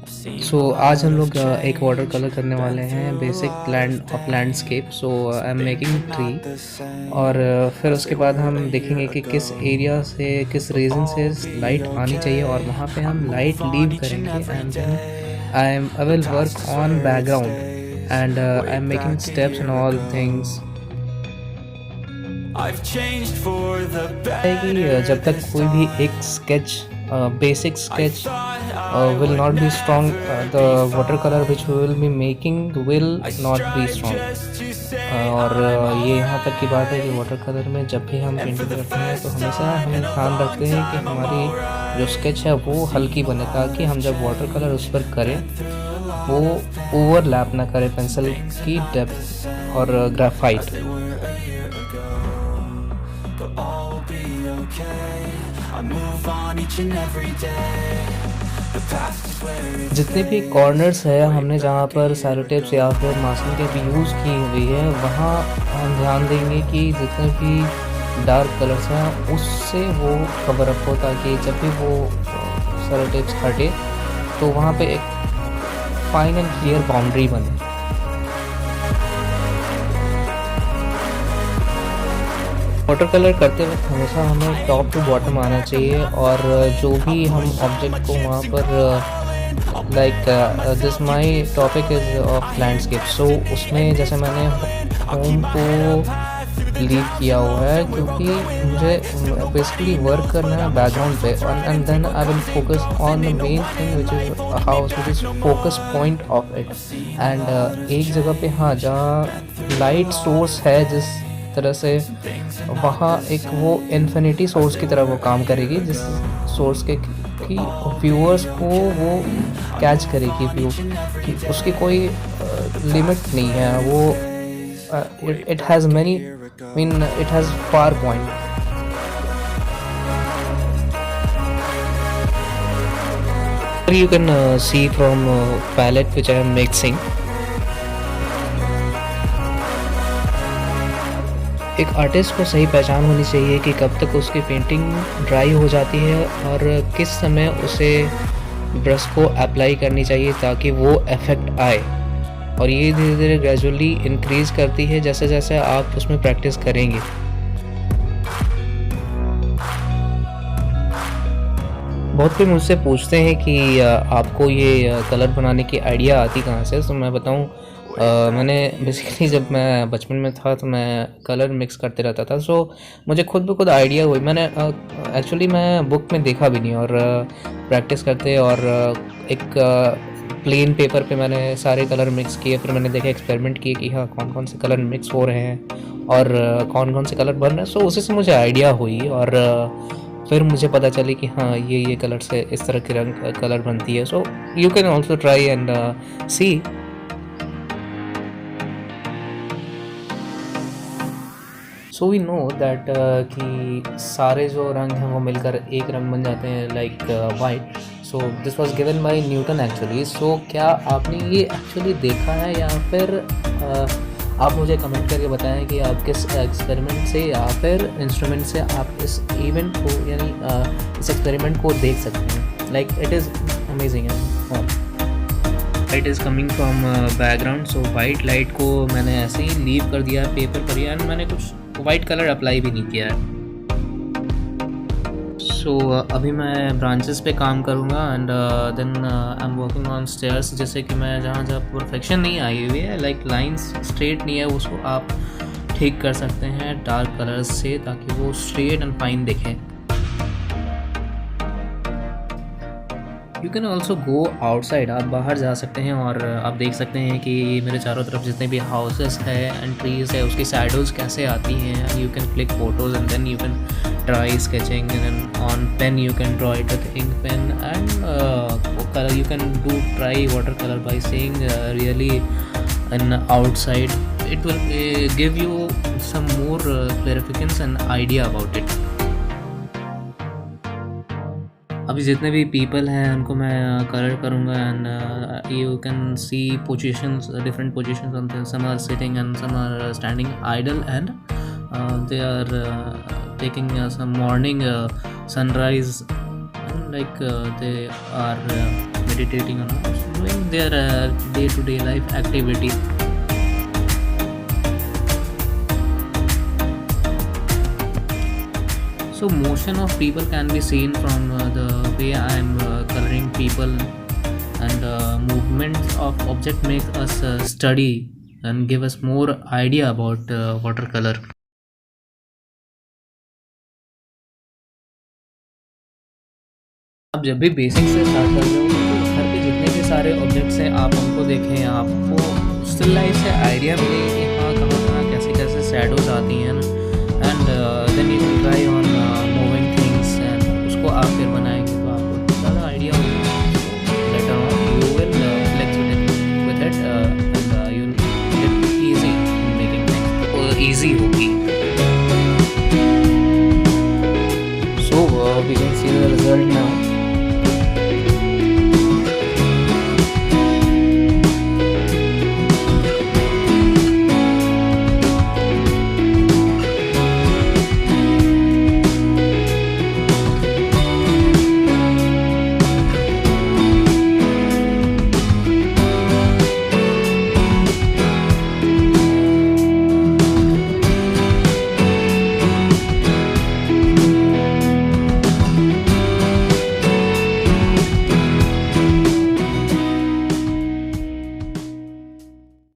आज हम लोग एक वाटर कलर करने वाले हैं, basic landscape. I am making tree. और फिर उसके बाद हम देखेंगे कि किस एरिया से, किस रीजन से लाइट आनी चाहिए, और वहाँ पे हम लाइट लीव करेंगे। And then I will work on background and I am making steps and all things. है कि जब तक कोई भी एक sketch, basic sketch will not be strong, the watercolor which we will be making will not be strong. और ये यहाँ तक की बात है कि वाटर कलर में जब भी हम पेंटिंग करते हैं तो हमेशा हम ध्यान रखते हैं कि हमारी जो स्केच है वो हल्की बने, ताकि हम जब वाटर कलर उस पर करें वो ओवरलैप ना करे पेंसिल की डेप्थ और ग्राफाइट। जितने भी कॉर्नर्स है हमने जहाँ पर सेलो टेप्स या फिर मास्किंग टेप यूज़ की हुई है, वहाँ हम ध्यान देंगे कि जितने भी डार्क कलर्स हैं उससे वो कवर अप हो, ताकि जब भी वो सेलो टेप्स हटे तो वहाँ पे एक फाइन एंड क्लियर बाउंड्री बने। वाटर कलर करते वक्त हमेशा हमें टॉप टू बॉटम आना चाहिए, और जो भी हम ऑब्जेक्ट को वहाँ पर like this my topic is of landscape, so उसमें जैसे मैंने होम को लीव किया हुआ है, क्योंकि मुझे बेसिकली वर्क करना है बैकग्राउंड पे, and then I will focus on the main thing which is house, which is focus point of it. And एक जगह पे हाँ, जहाँ लाइट सोर्स है जिस तरह से, वहाँ एक वो इन्फिनिटी सोर्स की तरह वो काम करेगी, जिस सोर्स के कि व्यूअर्स को वो कैच करेगी व्यू कि उसकी कोई लिमिट नहीं है। वो it has many mean it has far point. You can see from palette which I am mixing. एक आर्टिस्ट को सही पहचान होनी चाहिए कि कब तक उसकी पेंटिंग ड्राई हो जाती है और किस समय उसे ब्रश को अप्लाई करनी चाहिए ताकि वो इफ़ेक्ट आए, और ये धीरे धीरे ग्रेजुअली इंक्रीज़ करती है जैसे जैसे आप उसमें प्रैक्टिस करेंगे। बहुत कोई मुझसे पूछते हैं कि आपको ये कलर बनाने की आइडिया आती कहाँ से। तो मैं बताऊँ, मैंने बेसिकली जब मैं बचपन में था तो मैं कलर मिक्स करते रहता था, सो मुझे खुद ब खुद आइडिया हुई। मैंने एक्चुअली मैं बुक में देखा भी नहीं, और प्रैक्टिस करते और एक प्लेन पेपर पे मैंने सारे कलर मिक्स किए। फिर मैंने देखा, एक्सपेरिमेंट किए कि हाँ कौन कौन से कलर मिक्स हो रहे हैं और कौन कौन से कलर बन रहे हैं। सो उसी से मुझे आइडिया हुई, और फिर मुझे पता चली कि हाँ ये कलर से इस तरह की रंग कलर बनती है। So you can also try and see. So we know that कि सारे जो रंग हैं वो मिलकर एक रंग बन जाते हैं, like white. So this was given by Newton actually. So क्या आपने ये एक्चुअली देखा है, या फिर आप मुझे कमेंट करके बताएं कि आप किस एक्सपेरिमेंट से या फिर इंस्ट्रूमेंट से आप इस इवेंट को यानी इस एक्सपेरिमेंट को देख सकते हैं। Like it is amazing. Light is coming from background, so white light को मैंने ऐसे ही लीव कर दिया पेपर पर, एंड मैंने कुछ वाइट कलर अप्लाई भी नहीं किया है। सो अभी मैं ब्रांचेस पे काम करूँगा, and then I am working on stairs, जैसे कि मैं जहाँ जहाँ परफेक्शन नहीं आई हुई है, लाइक लाइंस स्ट्रेट नहीं है, उसको आप ठीक कर सकते हैं डार्क कलर्स से, ताकि वो स्ट्रेट एंड फाइन दिखे। You can also go outside, आप बाहर जा सकते हैं और आप देख सकते हैं कि मेरे चारों तरफ जितने भी हाउसेस है एंड ट्रीज़ है उसकी शैडोज़ कैसे आती हैं। You can click photos and then you can try sketching, and on pen you can draw it with ink pen, and you can do try water colour by seeing really an outside. It will give you some more clarification and idea about it. अभी जितने भी people हैं उनको मैं colour करूँगा, and you can see positions, different positions on them. Some are sitting and some are standing idle, and they are taking some morning sunrise, like they are meditating or not, doing their day-to-day life activity. So motion of people can be seen from the way I am coloring people, and movements of object make us study and give us more idea about watercolor. आप जब भी basic से start कर रहे हो तो घर पे जितने भी सारे ऑब्जेक्ट्स हैं आप उनको देखें, आपको स्टिल लाइफ से आइडिया मिले कि हाँ कहाँ कहाँ कैसे कैसे शैडोज आती हैं ना, and then you can try on moving things and उसको आप फिर बनाएंगे तो आपको ज़्यादा आइडिया होगा। Later on you will flex with it and you get easy making things, easy होगी। So we can see the result now.